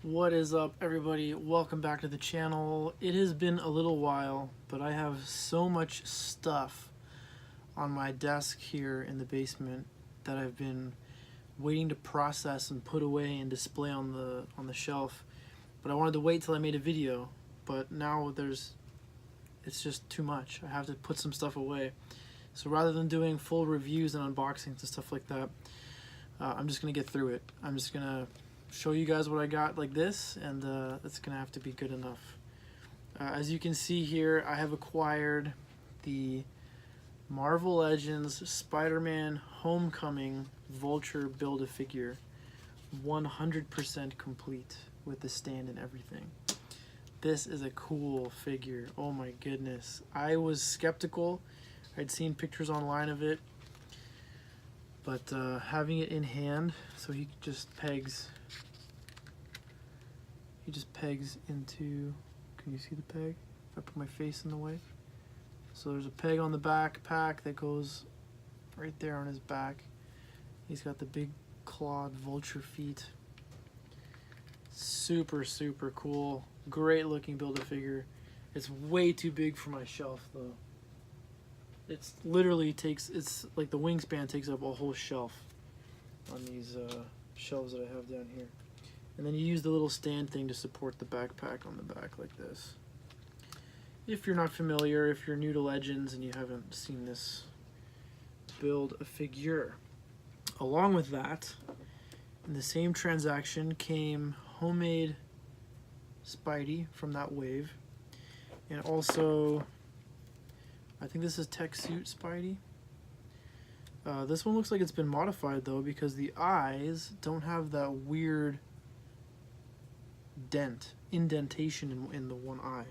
What is up, everybody? Welcome back to the channel. It has been a little while, but I have so much stuff on my desk here in the basement that I've been waiting to process and put away and display on the shelf. But I wanted to wait till I made a video, but now it's just too much. I have to put some stuff away. So rather than doing full reviews and unboxings and stuff like that, I'm just gonna get through it. I'm just gonna show you guys what I got like this, and it's gonna have to be good enough. As you can see here, I have acquired the Marvel Legends Spider-Man Homecoming Vulture Build-A-Figure, 100% complete with the stand and everything. This is a cool figure. Oh my goodness. I was skeptical. I'd seen pictures online of it, but having it in hand, so he just pegs into, can you see the peg? If I put my face in the way. So there's a peg on the backpack that goes right there on his back. He's got the big clawed vulture feet. Super, super cool. Great looking Build-A-Figure. It's way too big for my shelf though. It's literally it's like the wingspan takes up a whole shelf on these shelves that I have down here. And then you use the little stand thing to support the backpack on the back like this. If you're not familiar, if you're new to Legends and you haven't seen this Build-A-Figure. Along with that, in the same transaction came homemade Spidey from that wave. And also, I think this is Tech Suit Spidey. This one looks like it's been modified though, because the eyes don't have that weird indentation in the one eye.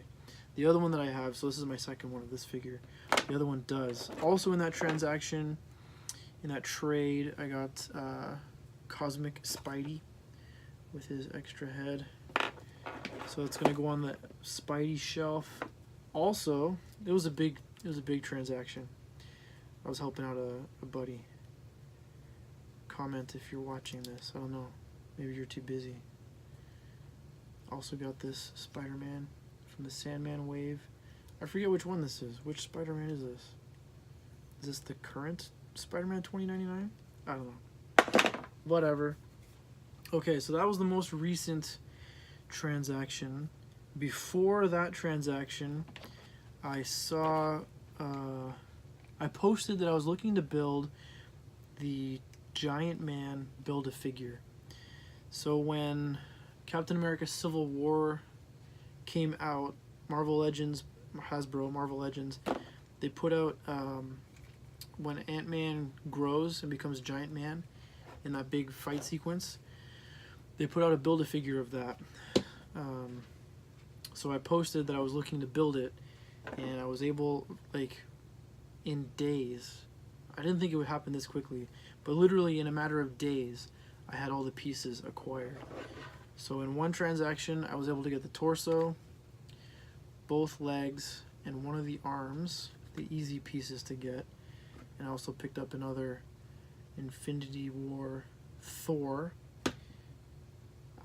The other one that I have, so this is my second one of this figure, the other one does. Also in that transaction, in that trade, I got Cosmic Spidey with his extra head. So it's gonna go on the Spidey shelf. Also, it was a big transaction. I was helping out a buddy. Comment if you're watching this. I don't know. Maybe you're too busy. Also got this Spider-Man from the Sandman wave. I forget which one this is. Which Spider-Man is this? Is this the current Spider-Man 2099? I don't know. Whatever. Okay, so that was the most recent transaction. Before that transaction, I saw, I posted that I was looking to build the Giant Man Build-A-Figure. So when Captain America Civil War came out, Marvel Legends, Hasbro, Marvel Legends, they put out, when Ant-Man grows and becomes Giant Man in that big fight sequence, they put out a Build-A-Figure of that. So I posted that I was looking to build it, and I was able, like, in days, I didn't think it would happen this quickly, but literally in a matter of days, I had all the pieces acquired. So in one transaction, I was able to get the torso, both legs, and one of the arms, the easy pieces to get. And I also picked up another Infinity War Thor.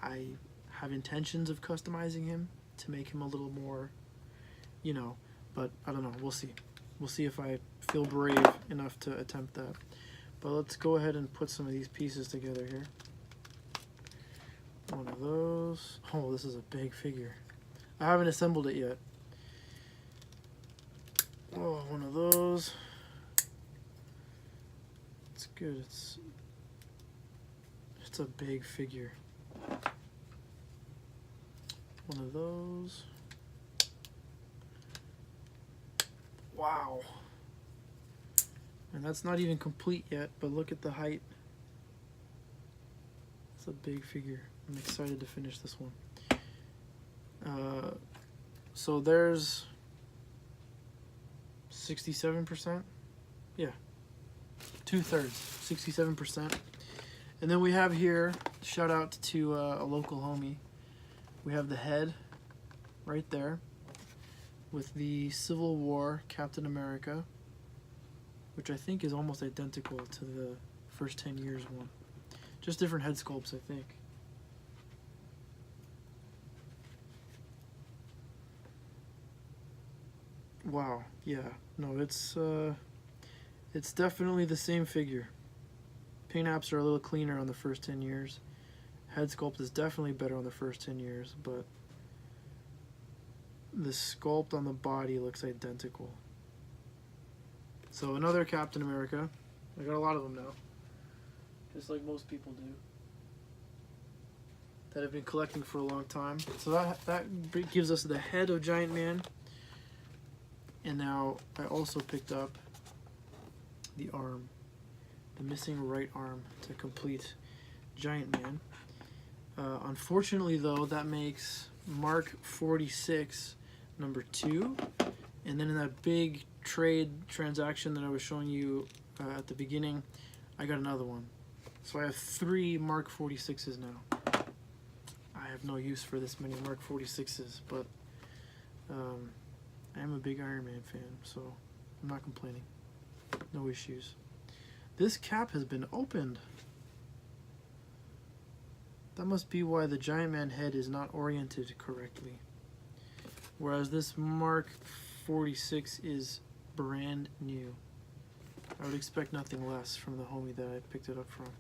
I have intentions of customizing him to make him a little more, you know, but I don't know, we'll see. We'll see if I feel brave enough to attempt that. But let's go ahead and put some of these pieces together here. One of those. Oh, this is a big figure. I haven't assembled it yet. Oh, one of those. It's good. It's a big figure. One of those. Wow. And that's not even complete yet, but look at the height. It's a big figure. I'm excited to finish this one. So there's 67%. Yeah. 2/3, 67%. And then we have here, shout out to a local homie. We have the head right there with the Civil War Captain America, which I think is almost identical to the first 10 years one. Just different head sculpts, I think. wow, yeah, no, it's definitely the same figure. Paint apps are a little cleaner on the first 10 years. Head sculpt is definitely better on the first 10 years, but the sculpt on the body looks identical. So another Captain America. I got a lot of them now, just like most people do, that have been collecting for a long time. So that gives us the head of Giant Man. And now I also picked up the arm, the missing right arm to complete Giant Man. Unfortunately though, that makes Mark 46 number 2. And then in that big trade transaction that I was showing you at the beginning, I got another one. So I have 3 Mark 46s now. I have no use for this many Mark 46s, but I am a big Iron Man fan, so I'm not complaining. No issues. This cap has been opened. That must be why the Giant Man head is not oriented correctly. Whereas this Mark 46 is brand new. I would expect nothing less from the homie that I picked it up from.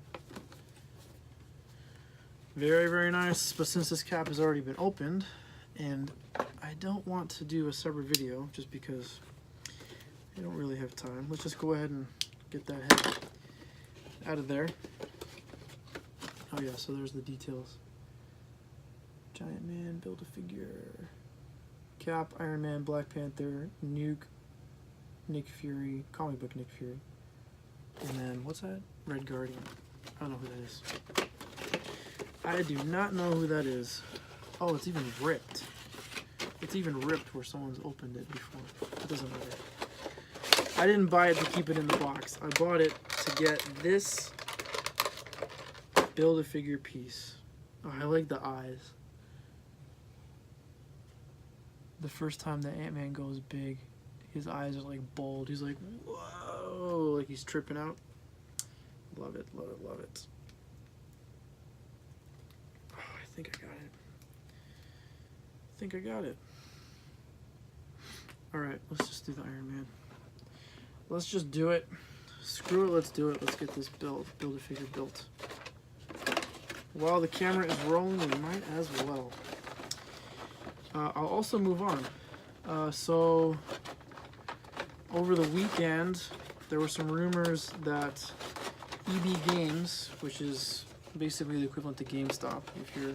Very, very nice, but since this cap has already been opened, and I don't want to do a separate video just because I don't really have time, let's just go ahead and get that head out of there. Oh yeah, so there's the details. Giant Man, Build-A-Figure, Cap, Iron Man, Black Panther, Nuke, Nick Fury, comic book Nick Fury, and then what's that? Red Guardian. I don't know who that is. I do not know who that is. Oh, it's even ripped. It's even ripped where someone's opened it before. It doesn't matter. I didn't buy it to keep it in the box. I bought it to get this Build-A-Figure piece. Oh, I like the eyes. The first time that Ant-Man goes big, his eyes are like bold. He's like, whoa, like he's tripping out. Love it, love it, love it. Oh, I think I got it. I think I got it. Alright, let's just do the Iron Man. Let's just do it. Screw it, let's do it. Let's get this Build-A-Figure built. While the camera is rolling, we might as well. I'll also move on. So, over the weekend, there were some rumors that EB Games, which is basically the equivalent to GameStop if you're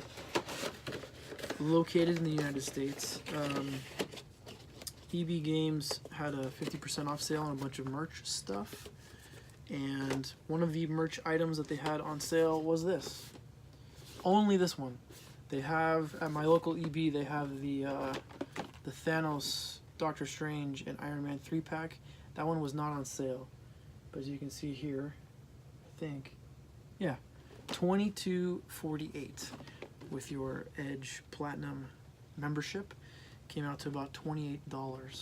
located in the United States, EB Games had a 50% off sale on a bunch of merch stuff, and one of the merch items that they had on sale was this. Only this one. They have, at my local EB, they have the Thanos, Doctor Strange, and Iron Man 3-pack. That one was not on sale. But as you can see here, I think, yeah, $22.48 with your Edge Platinum membership. Came out to about $28.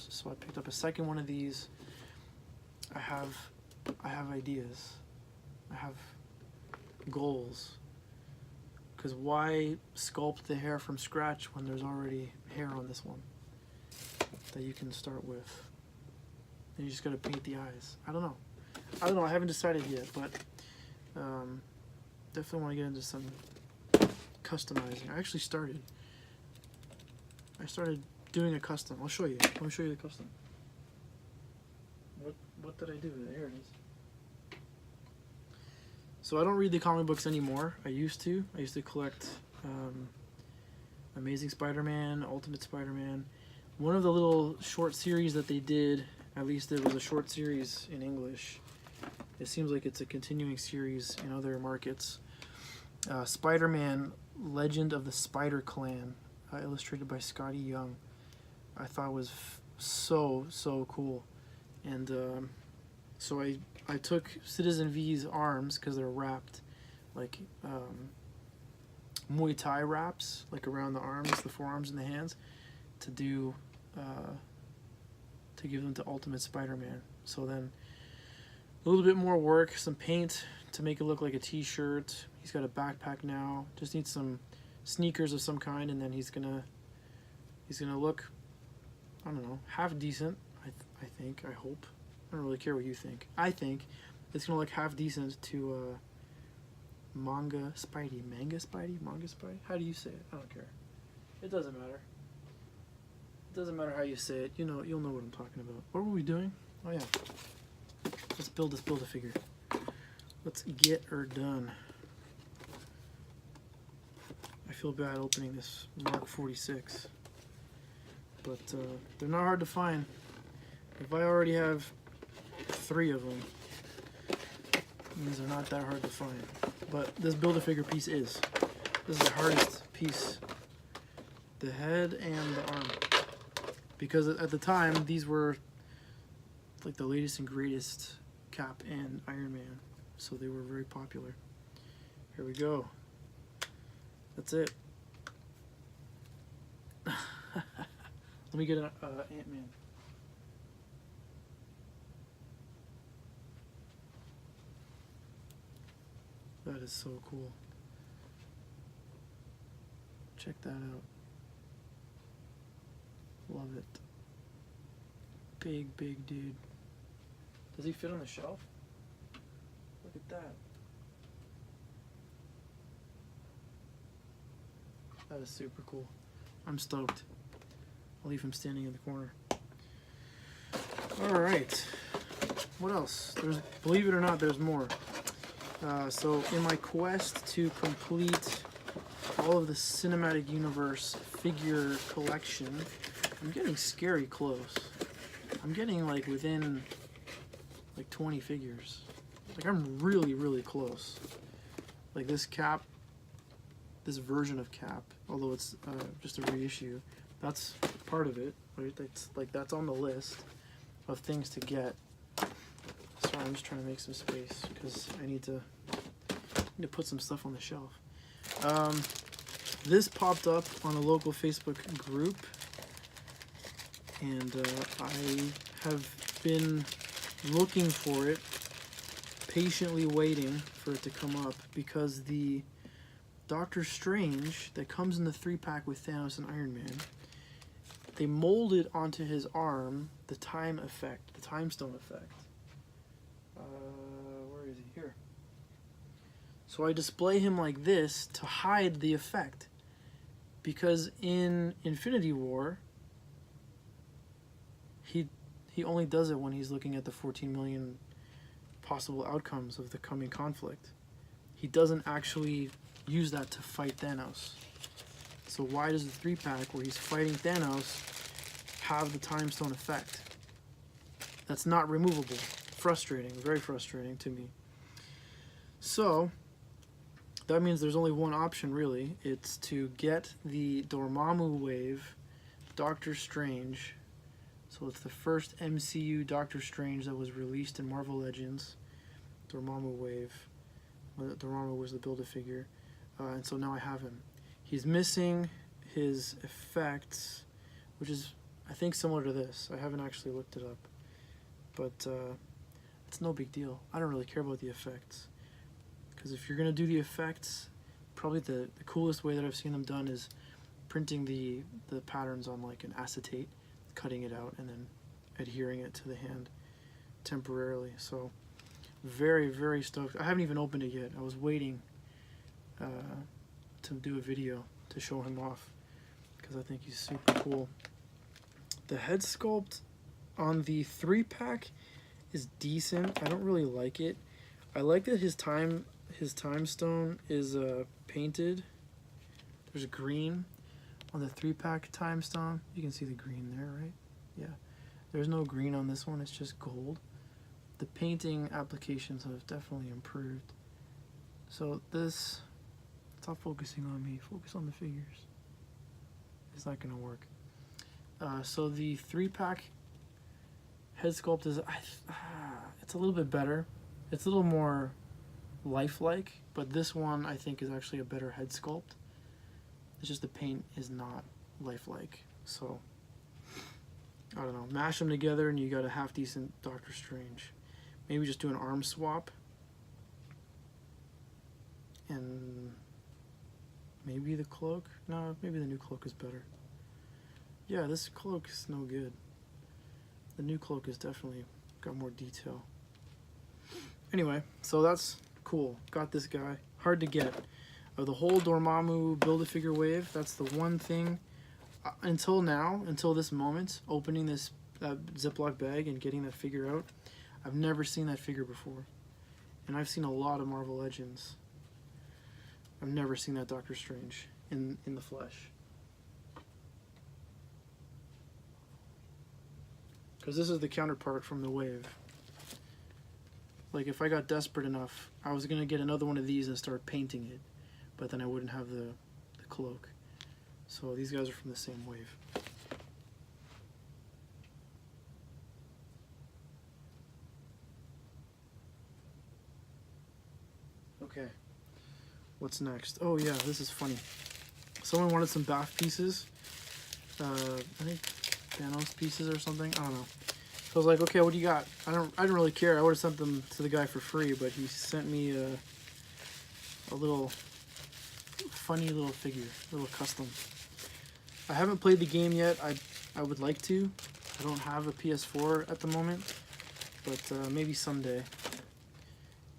So I picked up a second one of these. I have ideas. I have goals. Because why sculpt the hair from scratch when there's already hair on this one that you can start with? And you just gotta paint the eyes. I don't know. I haven't decided yet, but definitely want to get into some customizing. I actually started doing a custom. I'll show you. Let me show you the custom. What did I do? There it is. So I don't read the comic books anymore. I used to collect Amazing Spider-Man, Ultimate Spider-Man. One of the little short series that they did, at least it was a short series in English. It seems like it's a continuing series in other markets. Spider-Man, Legend of the Spider Clan, illustrated by Scotty Young. I thought was so cool. And so I took Citizen V's arms, because they're wrapped like Muay Thai wraps, like around the arms, the forearms and the hands, to do to give them to Ultimate Spider-Man. So then a little bit more work, some paint to make it look like a t-shirt. He's got a backpack now. Just needs some sneakers of some kind, and then he's gonna look, I don't know, half decent, I I think, I hope. I don't really care what you think. I think it's gonna look half decent to Manga Spidey. Manga Spidey? Manga Spidey? How do you say it? I don't care. It doesn't matter. It doesn't matter how you say it. You know, you'll know what I'm talking about. What were we doing? Oh yeah. Let's build this Build-A-Figure. Let's get her done. I feel bad opening this Mark 46. But they're not hard to find. If I already have 3 of them, these are not that hard to find. But this Build-A-Figure piece is. This is the hardest piece. The head and the arm. Because at the time, these were like the latest and greatest Cap and Iron Man. So they were very popular. Here we go. That's it. Let me get an Ant-Man. That is so cool. Check that out. Love it. Big, big dude. Does he fit on the shelf? Look at that. That is super cool. I'm stoked. I'll leave him standing in the corner. Alright. What else? Believe it or not, there's more. So in my quest to complete all of the cinematic universe figure collection, I'm getting scary close. I'm getting like within like 20 figures. Like I'm really, really close. Like this Cap, this version of Cap, although it's just a reissue, that's part of it, right? That's on the list of things to get. Sorry, I'm just trying to make some space because I need to put some stuff on the shelf. This popped up on a local Facebook group, and I have been looking for it, patiently waiting for it to come up, because the Doctor Strange that comes in the 3-pack with Thanos and Iron Man, they molded onto his arm the time effect, the time stone effect. Where is he? Here. So I display him like this to hide the effect, because in Infinity War, he only does it when he's looking at the 14 million possible outcomes of the coming conflict. He doesn't actually use that to fight Thanos. So why does the 3-pack where he's fighting Thanos have the time stone effect? That's not removable. Frustrating, very frustrating to me. So that means there's only one option really. It's to get the Dormammu wave Doctor Strange. So it's the first MCU Doctor Strange that was released in Marvel Legends. Dormammu wave. Dormammu was the Build-A-Figure. And so now I have him. He's missing his effects, which is, I think, similar to this. I haven't actually looked it up. But it's no big deal. I don't really care about the effects. Because if you're going to do the effects, probably the coolest way that I've seen them done is printing the patterns on like an acetate, cutting it out, and then adhering it to the hand temporarily. So very, very stoked. I haven't even opened it yet. I was waiting to do a video to show him off because I think he's super cool. The head sculpt on the 3-pack is decent. I don't really like it. I like that his time stone is painted. There's green on the 3-pack time stone. You can see the green there, right? Yeah. There's no green on this one. It's just gold. The painting applications have definitely improved. So this, stop focusing on me. Focus on the figures. It's not going to work. So the 3-pack head sculpt is, it's a little bit better. It's a little more lifelike, but this one I think is actually a better head sculpt. It's just the paint is not lifelike. So, I don't know. Mash them together and you got a half-decent Doctor Strange. Maybe just do an arm swap. And maybe the cloak? No, maybe the new cloak is better. Yeah, this cloak is no good. The new cloak has definitely got more detail. Anyway, so that's cool. Got this guy. Hard to get. Of the whole Dormammu Build-A-Figure wave, that's the one thing, until now, until this moment, opening this Ziploc bag and getting that figure out, I've never seen that figure before. And I've seen a lot of Marvel Legends. I've never seen that Doctor Strange in the flesh. Because this is the counterpart from the wave. Like, if I got desperate enough, I was going to get another one of these and start painting it. But then I wouldn't have the cloak. So these guys are from the same wave. Okay. What's next? Oh yeah, this is funny. Someone wanted some bath pieces. I think Thanos pieces or something. I don't know. So I was like, okay, what do you got? I didn't really care. I would have sent them to the guy for free, but he sent me a little funny little figure, little custom. I haven't played the game yet. I would like to. I don't have a PS4 at the moment, but maybe someday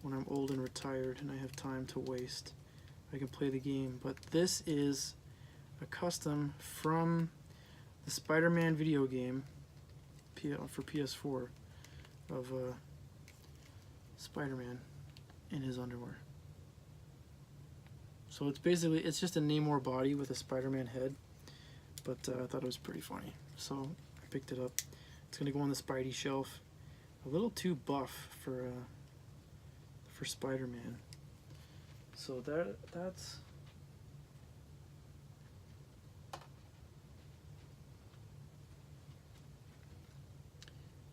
when I'm old and retired and I have time to waste, I can play the game. But this is a custom from the Spider-Man video game for PS4 of Spider-Man in his underwear. So it's basically, it's just a Namor body with a Spider-Man head, but I thought it was pretty funny, so I picked it up. It's gonna go on the Spidey shelf. A little too buff for Spider-Man. So that's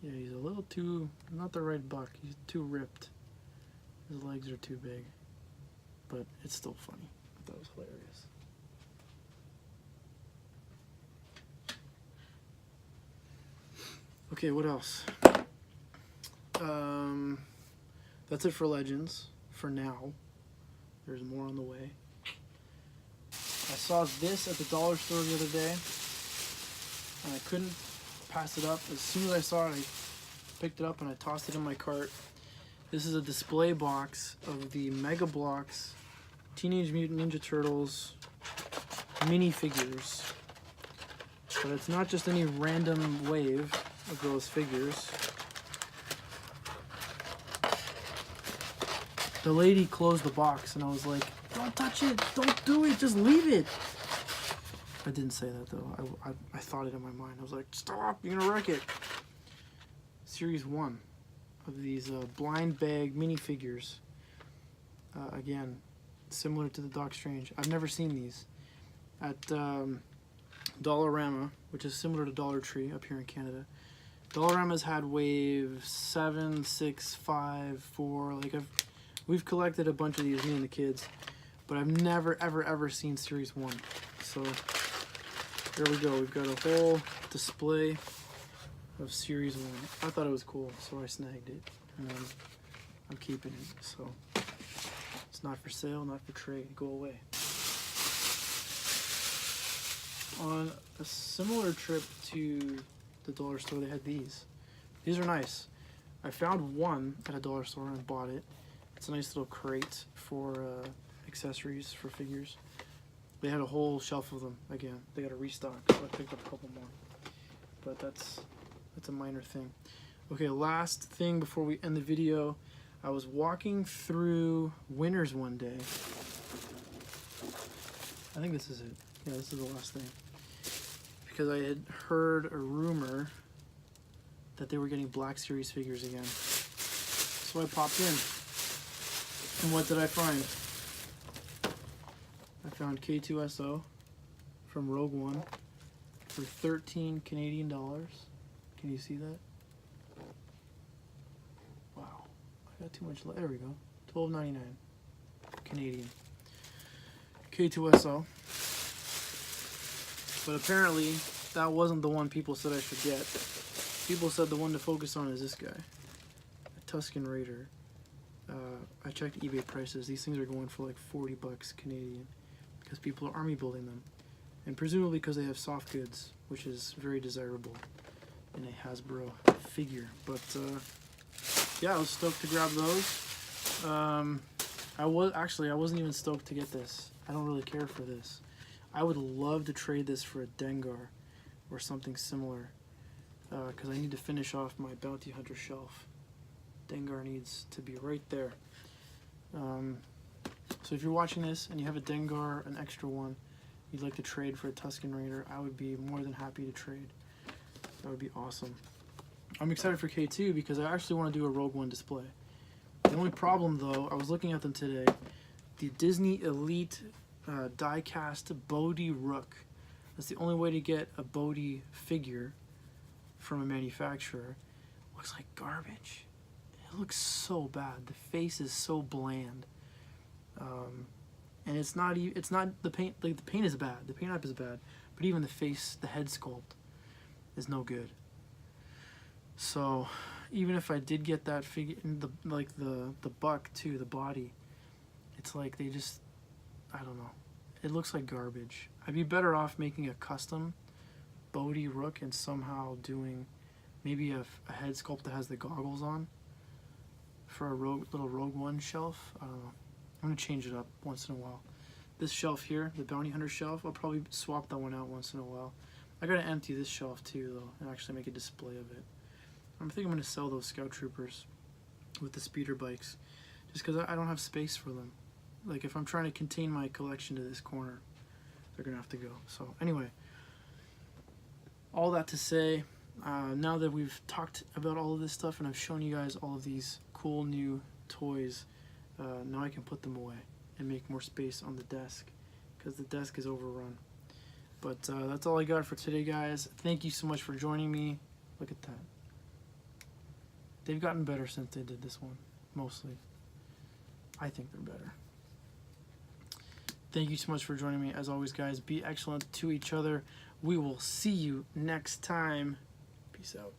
yeah, he's a little too, not the right buck. He's too ripped. His legs are too big. But it's still funny. I thought it was hilarious. Okay, what else? That's it for Legends, for now. There's more on the way. I saw this at the dollar store the other day, and I couldn't pass it up. As soon as I saw it, I picked it up and I tossed it in my cart. This is a display box of the Mega Bloks Teenage Mutant Ninja Turtles minifigures. But it's not just any random wave of those figures. The lady closed the box and I was like, don't touch it, don't do it, just leave it. I didn't say that though. I thought it in my mind. I was like, stop, you're gonna wreck it. Series 1 of these blind bag minifigures. Again, similar to the Doc Strange. I've never seen these. At Dollarama, which is similar to Dollar Tree up here in Canada. Dollarama's had wave 7, 6, 5, 4. Like we've collected a bunch of these, me and the kids, but I've never ever seen Series 1. So there we go. We've got a whole display of Series 1. I thought it was cool, so I snagged it, and I'm keeping it. So it's not for sale, not for trade. Go away. On a similar trip to the dollar store, they had these. These are nice. I found one at a dollar store and bought it. It's a nice little crate for accessories for figures. They had a whole shelf of them again. They got a restock, so I picked up a couple more. But that's a minor thing. Okay, last thing before we end the video. I was walking through Winners one day. I think this is it. Yeah, this is the last thing. Because I had heard a rumor that they were getting Black Series figures again. So I popped in. And what did I find? I found K2SO from Rogue One for 13 Canadian dollars. Can you see that? Wow. I got too much. There we go. $12.99 Canadian. K2SO. But apparently, that wasn't the one people said I should get. People said the one to focus on is this guy. A Tuscan Raider. I checked eBay prices. These things are going for like 40 bucks Canadian. Because people are army building them. And presumably because they have soft goods, which is very desirable in a Hasbro figure. But yeah, I was stoked to grab those. I wasn't even stoked to get this. I don't really care for this. I would love to trade this for a Dengar or something similar, because I need to finish off my Bounty Hunter shelf. Dengar needs to be right there. So if you're watching this and you have a Dengar, an extra one, you'd like to trade for a Tuscan Raider, I would be more than happy to trade. That would be awesome. I'm excited for K2 because I actually want to do a Rogue One display. The only problem though, I was looking at them today, the Disney Elite die-cast Bodhi Rook. That's the only way to get a Bodhi figure from a manufacturer. Looks like garbage. It looks so bad. The face is so bland, and it's not the paint. Like, the paint is bad. The paint app is bad, but even the face, the head sculpt, is no good. So even if I did get that figure, the buck too, the body, it's like they just, I don't know. It looks like garbage. I'd be better off making a custom Bodhi Rook and somehow doing maybe a head sculpt that has the goggles on for a little Rogue One shelf. I don't know. I'm gonna change it up once in a while. This shelf here, the Bounty Hunter shelf, I'll probably swap that one out once in a while. I gotta empty this shelf too though and actually make a display of it. I think I'm gonna sell those Scout Troopers with the speeder bikes just because I don't have space for them. Like, if I'm trying to contain my collection to this corner, they're gonna have to go. So anyway, all that to say, now that we've talked about all of this stuff and I've shown you guys all of these cool new toys, now I can put them away and make more space on the desk because the desk is overrun. But that's all I got for today, guys. Thank you so much for joining me. Look at that. They've gotten better since they did this one, mostly. I think they're better. Thank you so much for joining me. As always, guys, be excellent to each other. We will see you next time. Peace out.